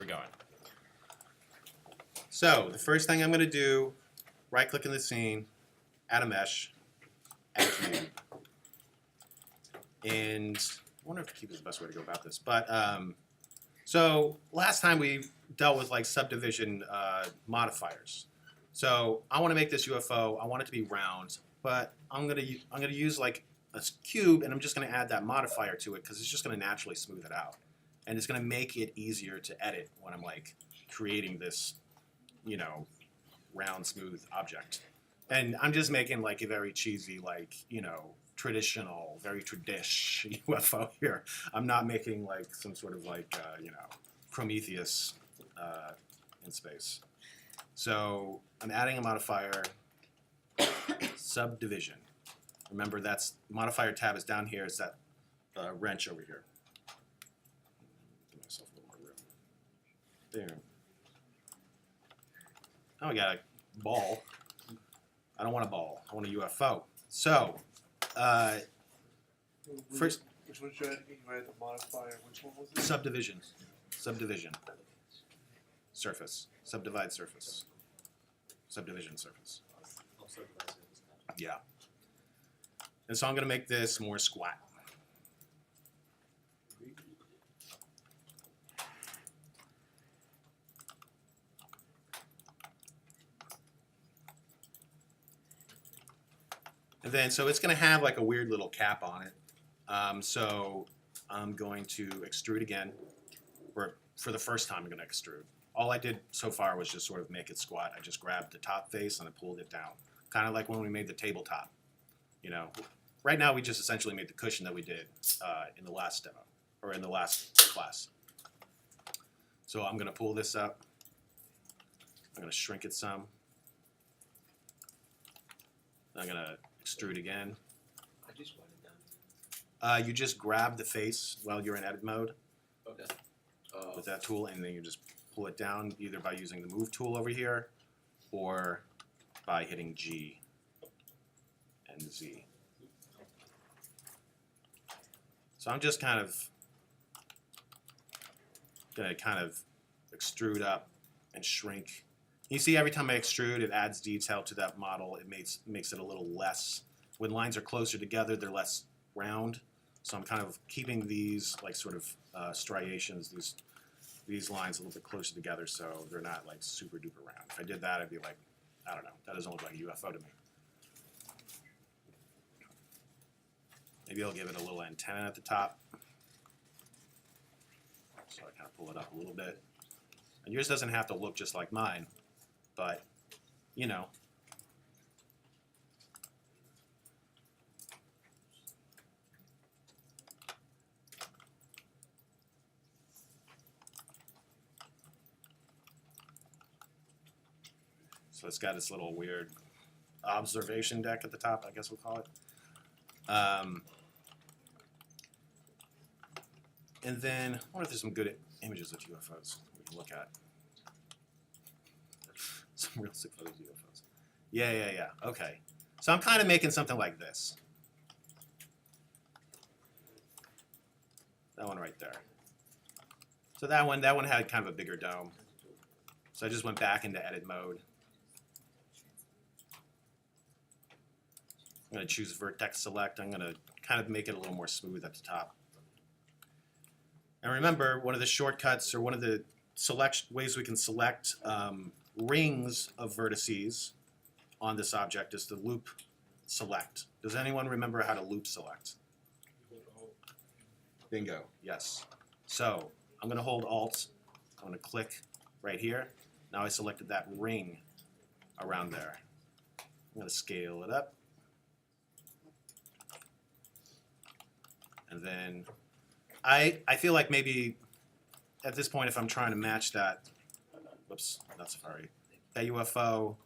going. So the first thing I'm going to do, right-click in the scene, add a mesh, add cube. And I wonder if cube is the best way to go about this. But so last time we dealt with like subdivision modifiers. So I want to make this UFO. I want it to be round, but I'm gonna use like a cube, and I'm just gonna add that modifier to it because it's just gonna naturally smooth it out, and it's gonna make it easier to edit when I'm like creating this, you know, round smooth object. And I'm just making like a very cheesy, like, you know, traditional, very tradish UFO here. I'm not making like some sort of like, you know, Prometheus in space. So I'm adding a modifier, subdivision. Remember, that's modifier tab is down here. It's that wrench over here. Give myself a little more room. There. Now we got a ball. I don't want a ball. I want a UFO. So, first, which one should I add? You had the modifier. Which one was it? subdivision. Subdivision. Surface. Subdivide surface. Subdivision surface. Yeah. And so I'm going to make this more squat. And then, so it's going to have like a weird little cap on it. So I'm going to extrude again. Or for the first time, I'm going to extrude. All I did so far was just sort of make it squat. I just grabbed the top face and I pulled it down. Kind of like when we made the tabletop. You know, right now we just essentially made the cushion that we did in the last demo, or in the last class. So I'm going to pull this up. I'm going to shrink it some. I'm going to extrude again. I just want it down. You just grab the face while you're in edit mode. Okay. With that tool, and then you just pull it down either by using the move tool over here or by hitting G and Z. So I'm just kind of going to extrude up and shrink. You see, every time I extrude, it adds detail to that model. It makes it a little less. When lines are closer together, they're less round. So I'm kind of keeping these like sort of striations, these lines a little bit closer together, so they're not like super duper round. If I did that, I'd be like, I don't know, that doesn't look like a UFO to me. Maybe I'll give it a little antenna at the top. So I kind of pull it up a little bit. And yours doesn't have to look just like mine, but, you know. So it's got this little weird observation deck at the top, I guess we'll call it. And then, I wonder if there's some good images of UFOs we can look at. Some real sick photos of UFOs. Yeah. Okay. So I'm kind of making something like this. That one right there. So that one had kind of a bigger dome. So I just went back into edit mode. I'm going to choose vertex select. I'm going to kind of make it a little more smooth at the top. And remember, one of the shortcuts or one of the ways we can select rings of vertices on this object is to loop select. Does anyone remember how to loop select? Bingo, yes. So I'm going to hold Alt. I'm going to click right here. Now I selected that ring around there. I'm going to scale it up. And then I feel like maybe at this point, if I'm trying to match that, whoops, not Safari, that UFO,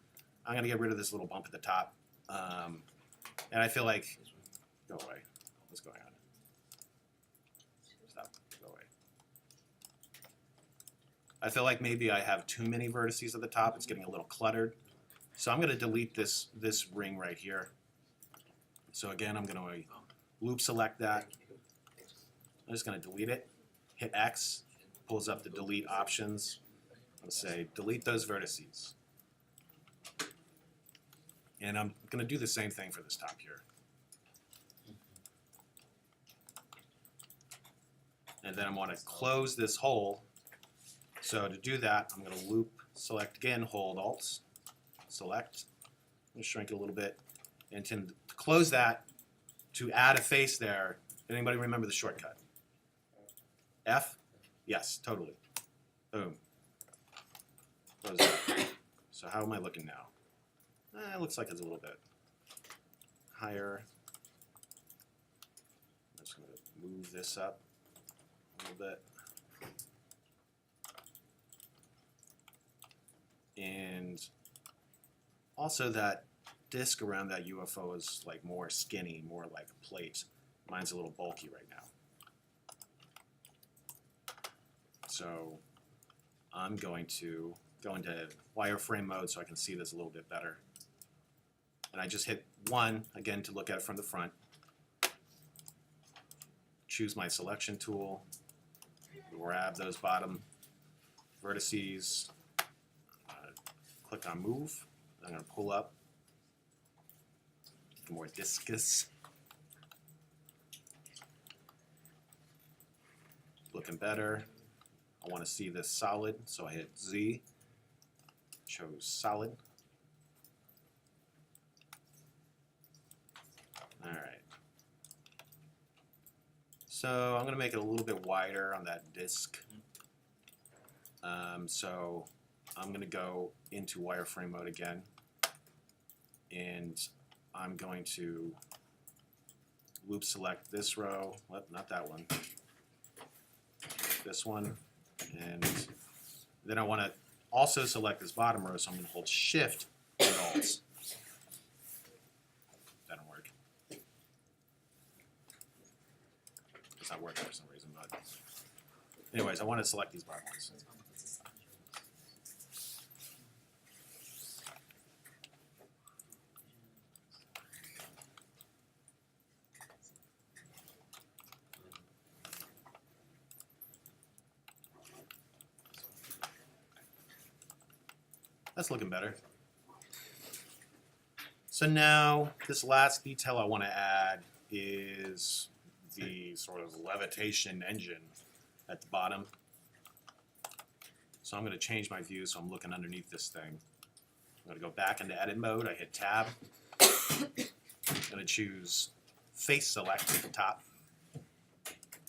I'm going to get rid of this little bump at the top. And I feel like, go away. What's going on? Stop, go away. I feel like maybe I have too many vertices at the top. It's getting a little cluttered. So I'm going to delete this ring right here. So again, I'm going to loop select that. I'm just going to delete it, hit X, pulls up the delete options. I'm going to say delete those vertices. And I'm going to do the same thing for this top here. And then I want to close this hole. So to do that, I'm going to loop, select again, hold Alt, select. I'm going to shrink it a little bit. And to close that, to add a face there, anybody remember the shortcut? F? Yes, totally. Boom. Close that. So how am I looking now? It looks like it's a little bit higher. I'm just going to move this up a little bit. And also that disc around that UFO is like more skinny, more like a plate. Mine's a little bulky right now. So I'm going to go into wireframe mode so I can see this a little bit better. And I just hit 1 again to look at it from the front. Choose my selection tool. Grab those bottom vertices. Click on move. I'm going to pull up. More discus. Looking better. I want to see this solid, so I hit Z. Chose solid. Alright. So I'm going to make it a little bit wider on that disc. So I'm going to go into wireframe mode again. And I'm going to loop select this row. What? Not that one. This one. And then I want to also select this bottom row, so I'm going to hold Shift and Alt. That don't work. It's not working for some reason, but anyways, I want to select these bottom ones. That's looking better. So now, this last detail I want to add is the sort of levitation engine at the bottom. So I'm going to change my view so I'm looking underneath this thing. I'm going to go back into edit mode. I hit tab. I'm going to choose face select at the top.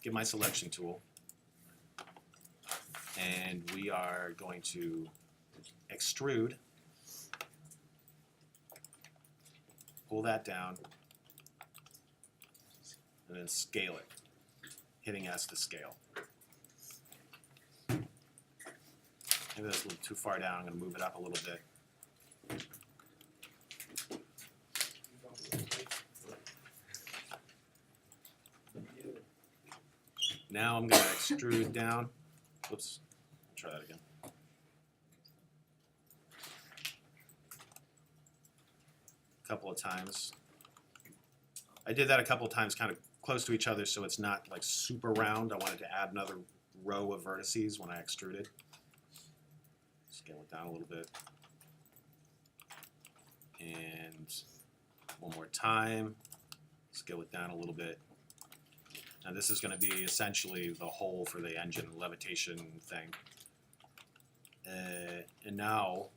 Get my selection tool. And we are going to extrude, pull that down, and then scale it, hitting S to scale. Maybe that's a little too far down. I'm going to move it up a little bit. Now I'm going to extrude down. Whoops, try that again. Couple of times. I did that a couple of times kind of close to each other so it's not like super round. I wanted to add another row of vertices when I extruded. Scale it down a little bit. And one more time. Scale it down a little bit. Now this is going to be essentially the hole for the engine levitation thing. And now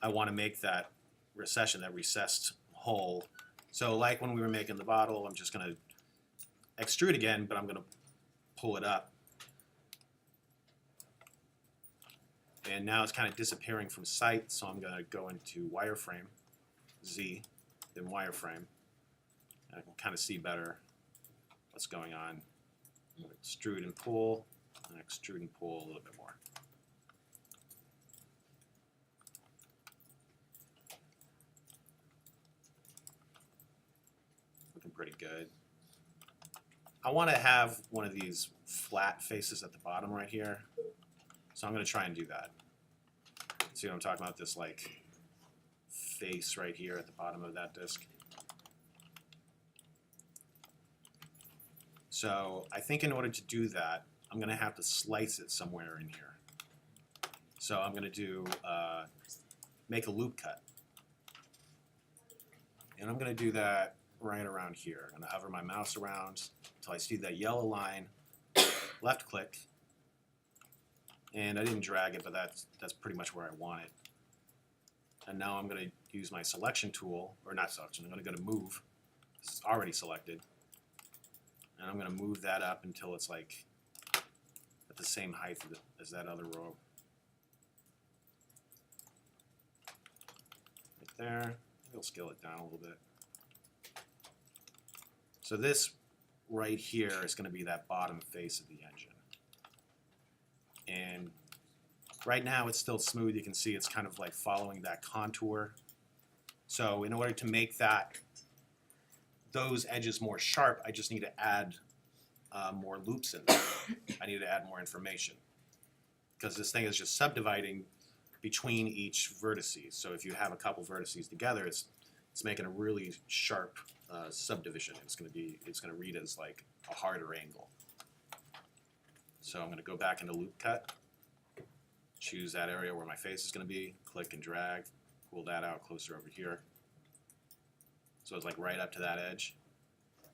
I want to make that recession, that recessed hole. So like when we were making the bottle, I'm just going to extrude again, but I'm going to pull it up. And now it's kind of disappearing from sight, so I'm going to go into wireframe, Z, then wireframe. And I can kind of see better what's going on. I'm going to extrude and pull, and extrude and pull a little bit more. Pretty good. I want to have one of these flat faces at the bottom right here, so I'm going to try and do that. See what I'm talking about? This like face right here at the bottom of that disc. So I think in order to do that, I'm going to have to slice it somewhere in here. So I'm going to do, make a loop cut. And I'm going to do that right around here. I'm going to hover my mouse around until I see that yellow line, left click, and I didn't drag it, but that's pretty much where I want it. And now I'm going to use my selection tool, or not selection, I'm going to go to move. It's already selected. And I'm going to move that up until it's like at the same height as that other row. Right there. We'll scale it down a little bit. So this right here is going to be that bottom face of the engine. And right now it's still smooth. You can see it's kind of like following that contour. So in order to make those edges more sharp, I just need to add more loops in there. I need to add more information because this thing is just subdividing between each vertices. So if you have a couple vertices together, it's making a really sharp subdivision. It's going to read as like a harder angle. So I'm going to go back into loop cut, choose that area where my face is going to be, click and drag, pull that out closer over here. So it's like right up to that edge.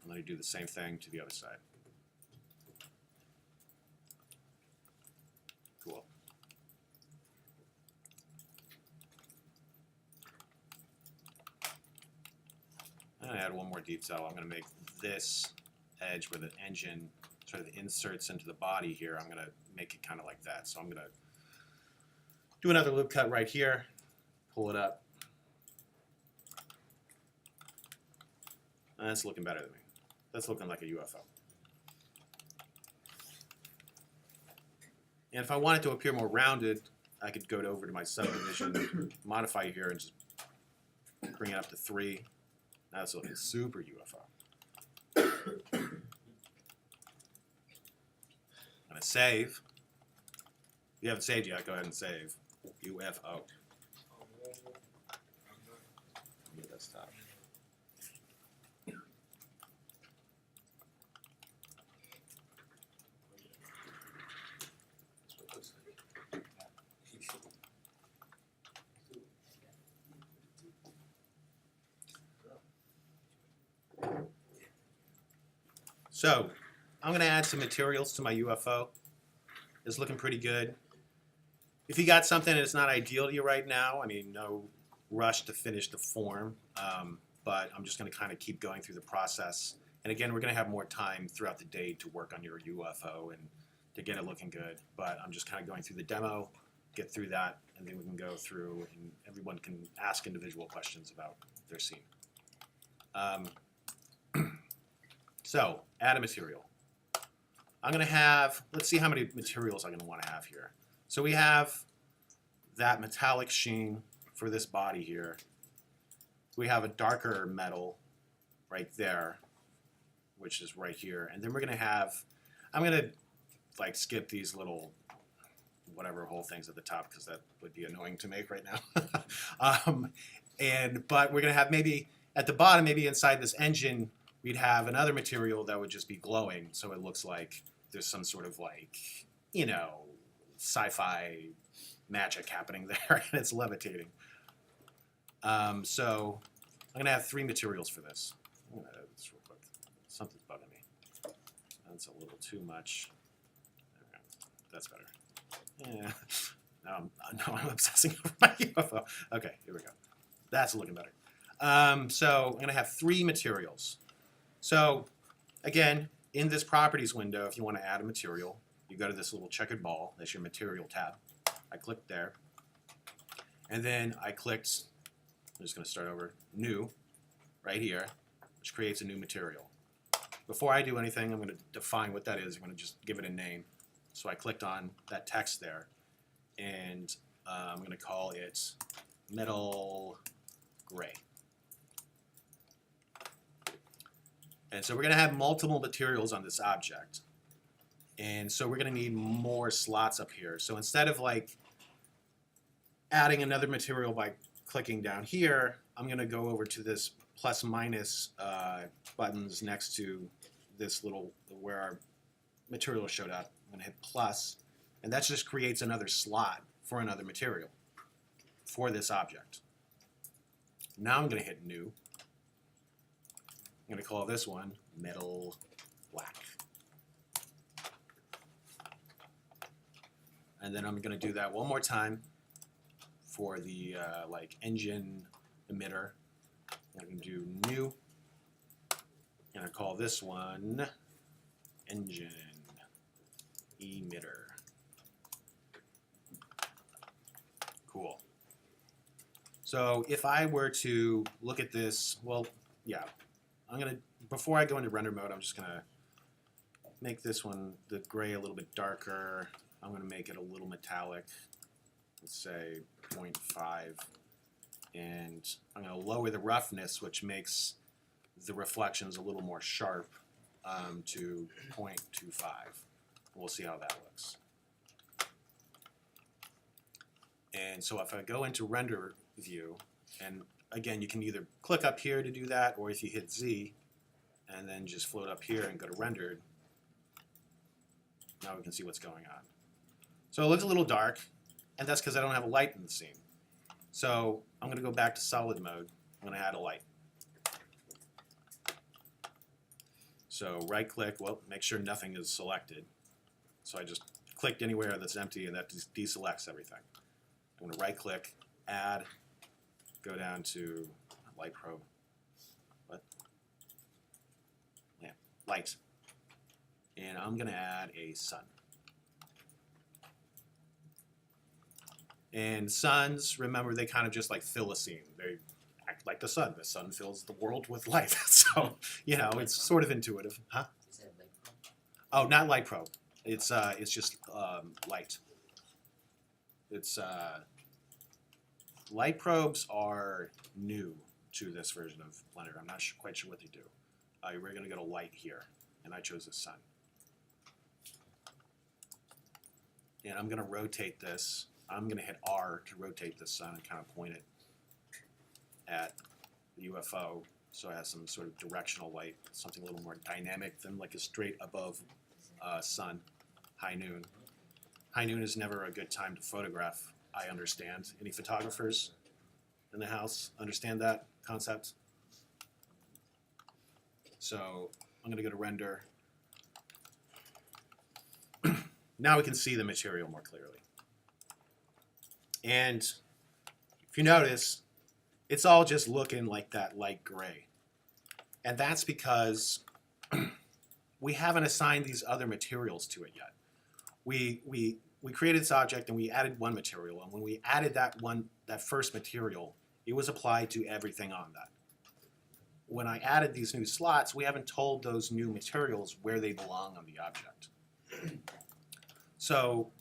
I'm going to do the same thing to the other side. Cool. I'm going to add one more detail. I'm going to make this edge where the engine sort of inserts into the body here. I'm going to make it kind of like that. So I'm going to do another loop cut right here, pull it up. That's looking better than me. That's looking like a UFO. And if I want it to appear more rounded, I could go over to my subdivision modifier here and just bring it up to 3. Now it's looking super UFO. I'm going to save. If you haven't saved yet, go ahead and save. UFO. Desktop. So I'm going to add some materials to my UFO. It's looking pretty good. If you got something that's not ideal to you right now, I mean, no rush to finish the form, but I'm just going to kind of keep going through the process. And again, we're going to have more time throughout the day to work on your UFO and to get it looking good. But I'm just kind of going through the demo, get through that, and then we can go through and everyone can ask individual questions about their scene. So, add a material. I'm going to have, let's see how many materials I'm going to want to have here. So we have that metallic sheen for this body here. We have a darker metal right there, which is right here. And then we're going to have, I'm going to like skip these little whatever whole things at the top because that would be annoying to make right now. But we're going to have maybe at the bottom, maybe inside this engine, we'd have another material that would just be glowing. So it looks like there's some sort of like, you know, sci-fi magic happening there and it's levitating. So I'm going to have 3 materials for this. I'm going to edit this real quick. Something's bugging me. That's a little too much. There we go. That's better. Yeah. Now I'm obsessing over my UFO. Okay, here we go. That's looking better. So I'm going to have 3 materials. So again, in this properties window, if you want to add a material, you go to this little checkered ball. That's your material tab. I clicked there. And then I clicked, I'm just going to start over, new, right here, which creates a new material. Before I do anything, I'm going to define what that is. I'm going to just give it a name. So I clicked on that text there, and I'm going to call it metal gray. And so we're going to have multiple materials on this object. And so we're going to need more slots up here. So instead of like adding another material by clicking down here, I'm going to go over to this plus minus buttons next to this little, where our material showed up gonna hit plus, and that just creates another slot for another material for this object. Now I'm gonna hit new. I'm gonna call this one metal black. And then I'm gonna do that one more time for the like engine emitter. I'm gonna do new. I'm gonna call this one engine emitter. Cool. So if I were to look at this, well, yeah, I'm gonna, before I go into render mode, I'm just gonna make this one, the gray, a little bit darker. I'm gonna make it a little metallic, let's say 0.5, and I'm gonna lower the roughness, which makes the reflections a little more sharp, to 0.25. We'll see how that looks. And so if I go into render view, and again, you can either click up here to do that, or if you hit Z and then just float up here and go to rendered, now we can see what's going on. So it looks a little dark, and that's because I don't have a light in the scene. So I'm going to go back to solid mode. I'm going to add a light. So right click, well, make sure nothing is selected. So I just clicked anywhere that's empty, and that deselects everything. I'm going to right click, add, go down to light probe. What? Yeah, light. And I'm going to add a sun. And suns, remember, they kind of just like fill a scene. They act like the sun. The sun fills the world with light. So, you know, it's sort of intuitive. Huh? Is that light probe? Oh, not light probe. It's just light. It's light probes are new to this version of Blender. I'm not quite sure what they do. We're going to go to light here, and I chose the sun. And I'm going to rotate this. I'm going to hit R to rotate the sun and kind of point it at the UFO, so it has some sort of directional light, something a little more dynamic than like a straight above sun. High noon. High noon is never a good time to photograph, I understand. Any photographers in the house understand that concept? So I'm going to go to render. Now we can see the material more clearly. And if you notice, it's all just looking like that light gray. And that's because we haven't assigned these other materials to it yet. We created this object and we added one material, and when we added that first material, it was applied to everything on that. When I added these new slots, we haven't told those new materials where they belong on the object. So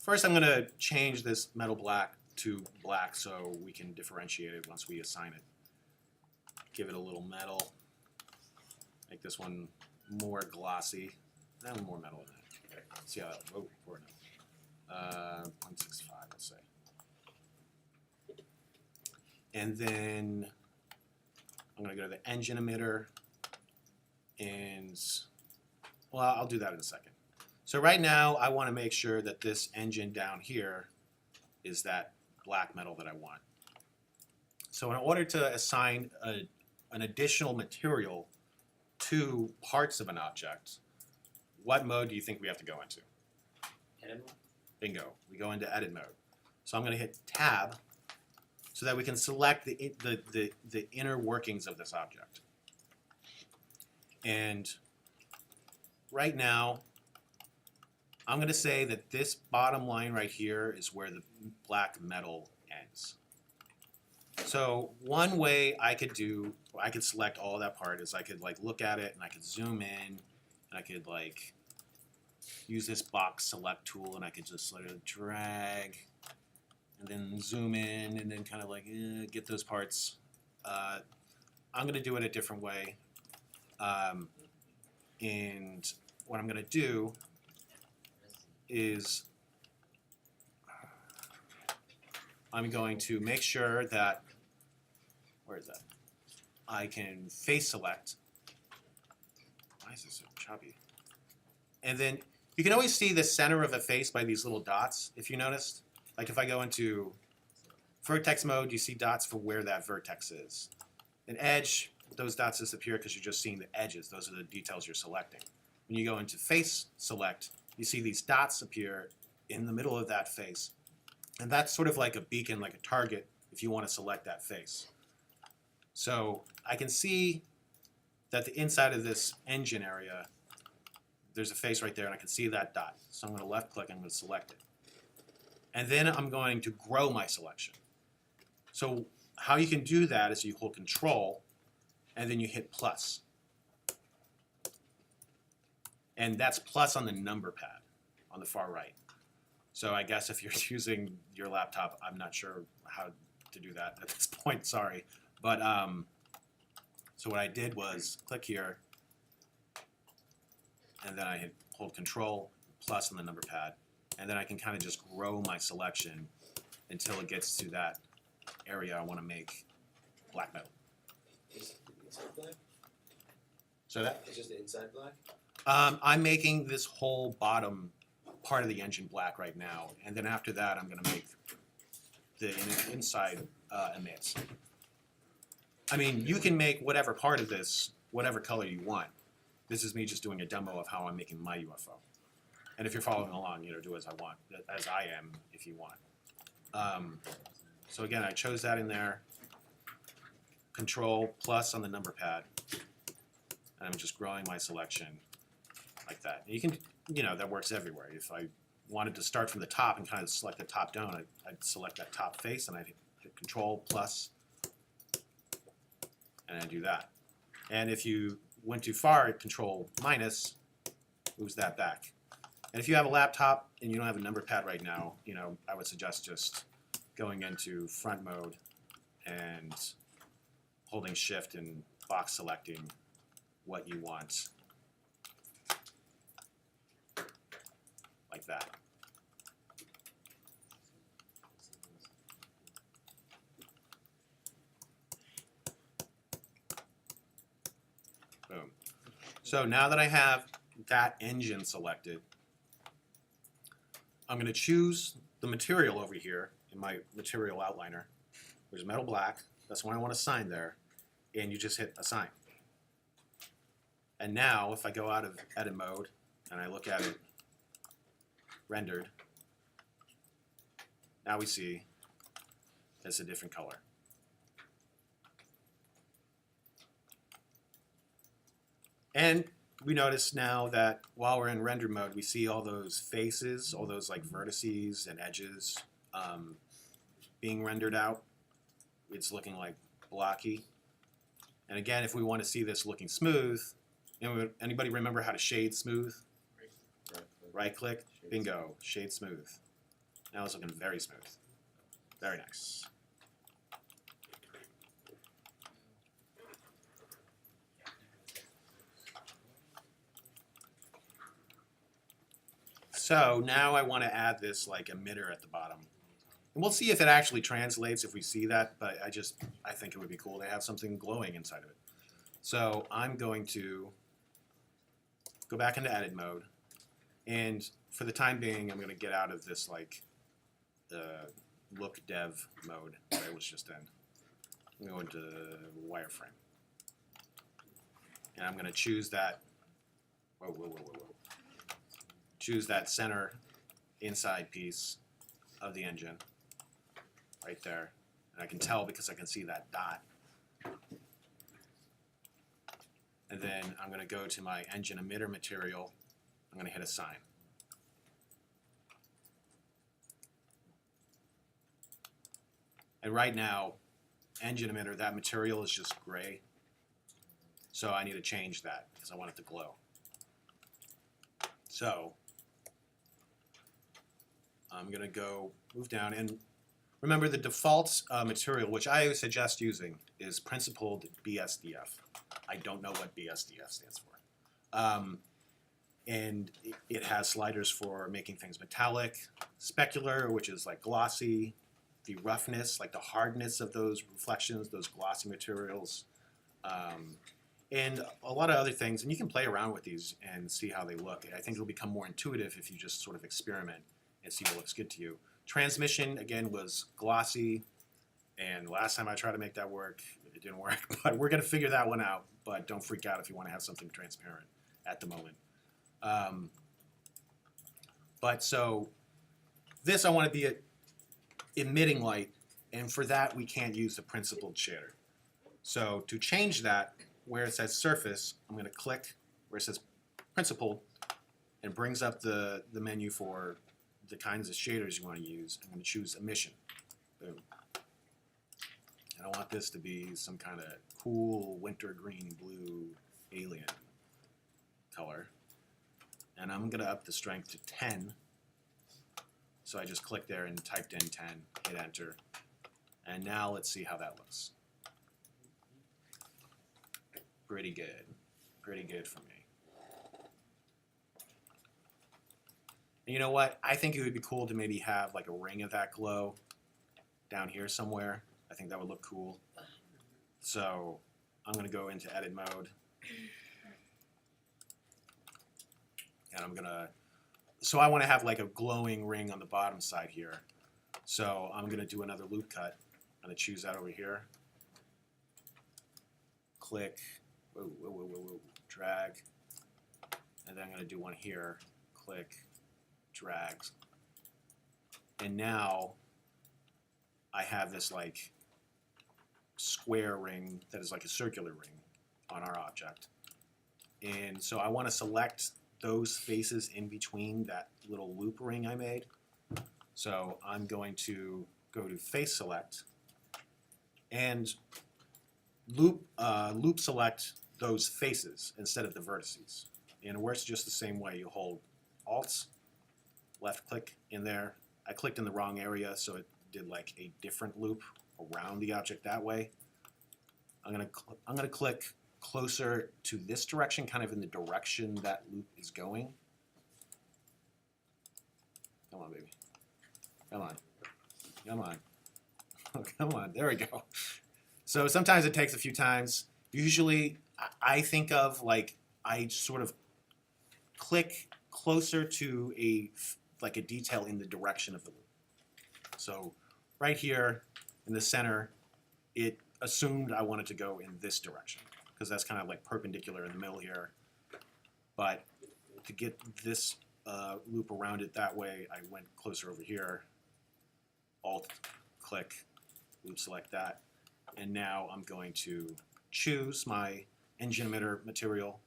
first I'm going to change this metal black to black so we can differentiate it once we assign it. Give it a little metal. Make this one more glossy. And more metal in it. See how that, oh, 0.65, let's say. And then I'm going to go to the engine emitter, and, well, I'll do that in a second. So right now, I want to make sure that this engine down here is that black metal that I want. So in order to assign an additional material to parts of an object, what mode do you think we have to go into? Edit mode? Bingo. We go into edit mode. So I'm going to hit tab so that we can select the inner workings of this object. And right now, I'm going to say that this bottom line right here is where the black metal ends. So one way I could select all that part is I could like look at it and I could zoom in, and I could like use this box select tool, and I could just sort of drag and then zoom in and then kind of like get those parts. I'm going to do it a different way. And what I'm going to do is I'm going to make sure that, where is that? I can face select. Why is this so choppy? And then you can always see the center of a face by these little dots, if you noticed. Like if I go into vertex mode, you see dots for where that vertex is. An edge, those dots disappear because you're just seeing the edges. Those are the details you're selecting. When you go into face select, you see these dots appear in the middle of that face. And that's sort of like a beacon, like a target, if you want to select that face. So I can see that the inside of this engine area, there's a face right there, and I can see that dot. So I'm going to left click, I'm going to select it. And then I'm going to grow my selection. So how you can do that is you hold Control, and then you hit plus. And that's plus on the number pad on the far right. So I guess if you're using your laptop, I'm not sure how to do that at this point, sorry. But so what I did was click here, and then I hit hold Control, plus on the number pad, and then I can kind of just grow my selection until it gets to that area I want to make black metal. Is the inside black? So that It's just the inside black? I'm making this whole bottom part of the engine black right now, and then after that I'm going to make the inside emits. I mean, you can make whatever part of this, whatever color you want. This is me just doing a demo of how I'm making my UFO. And if you're following along, do as I want, as I am if you want. So again, I chose that in there. Control plus on the number pad. And I'm just growing my selection like that. You can, that works everywhere. If I wanted to start from the top and kind of select the top down, I'd select that top face and I'd hit Control plus, and I'd do that. And if you went too far, Control minus moves that back. And if you have a laptop and you don't have a number pad right now, I would suggest just going into front mode and holding shift and box selecting what you want, like that. Boom. So now that I have that engine selected, I'm going to choose the material over here in my material outliner. There's metal black. That's what I want to assign there. And you just hit assign. And now if I go out of edit mode and I look at it rendered, now we see it's a different color. And we notice now that while we're in render mode, we see all those faces, all those like vertices and edges being rendered out. It's looking like blocky. And again, if we want to see this looking smooth, anybody remember how to shade smooth? Right click, bingo, shade smooth. Now it's looking very smooth. Very nice. So now I want to add this like emitter at the bottom. And we'll see if it actually translates if we see that, but I think it would be cool to have something glowing inside of it. So I'm going to go back into edit mode, and for the time being I'm going to get out of this like look dev mode that I was just in. I'm going to wireframe. And I'm going to choose that, choose that center inside piece of the engine right there. And I can tell because I can see that dot. And then I'm going to go to my engine emitter material. I'm going to hit assign. And right now, engine emitter, that material is just gray. So I need to change that because I want it to glow. So I'm going to go move down, and remember the default material, which I suggest using, is principled BSDF. I don't know what BSDF stands for. And it has sliders for making things metallic, specular, which is like glossy, the roughness, like the hardness of those reflections, those glossy materials. and a lot of other things, and you can play around with these and see how they look. I think it'll become more intuitive if you just sort of experiment and see what looks good to you. Transmission, again, was glossy, and last time I tried to make that work, it didn't work, but we're gonna figure that one out, but don't freak out if you wanna have something transparent at the moment. But so, this I wanna be a emitting light, and for that we can't use the principled shader. So to change that, where it says surface, I'm going to click where it says principled, and brings up the menu for the kinds of shaders you want to use. I'm going to choose emission. Boom. And I want this to be some kind of cool winter green blue alien color. And I'm going to up the strength to 10. So I just clicked there and typed in 10, hit enter. And now let's see how that looks. Pretty good for me. And you know what? I think it would be cool to maybe have like a ring of that glow down here somewhere. I think that would look cool. So I'm gonna go into edit mode. And I'm gonna, so I wanna have like a glowing ring on the bottom side here. So I'm gonna do another loop cut. I'm gonna choose that over here. Click. Whoa, drag, and then I'm going to do one here, click, drag, and now I have this like square ring that is like a circular ring on our object, and so I want to select those faces in between that little loop ring I made. So I'm going to go to face select and loop select those faces instead of the vertices. And it works just the same way. You hold Alt, left click in there. I clicked in the wrong area, so it did like a different loop around the object that way. I'm gonna click closer to this direction, kind of in the direction that loop is going. Come on, baby. Come on. Come on. Oh, come on. There we go. So sometimes it takes a few times. Usually I think of like, I sort of click closer to a detail in the direction of the loop. So right here in the center, it assumed I wanted to go in this direction because that's kind of like perpendicular in the middle here. But to get this loop around it that way, I went closer over here, Alt, click, loop select that. And now I'm going to choose my engine emitter material,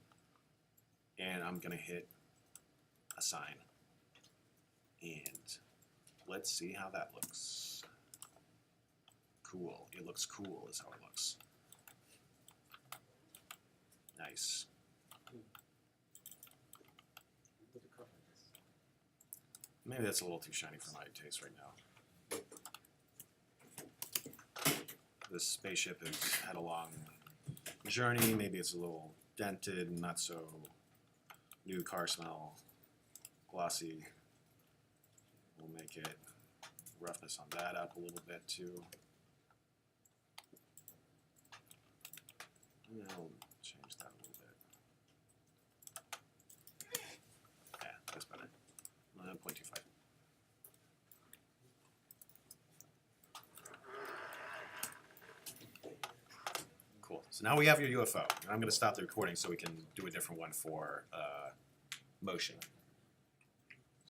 and I'm going to hit assign. And let's see how that looks. Cool. It looks cool is how it looks. Nice. Maybe that's a little too shiny for my taste right now. This spaceship has had a long journey. Maybe it's a little dented, not so new car smell, glossy. We'll make it roughness on that up a little bit too. And I'll change that a little bit. Yeah, that's better. 0.25. Cool. So now we have your UFO. And I'm going to stop the recording so we can do a different one for motion.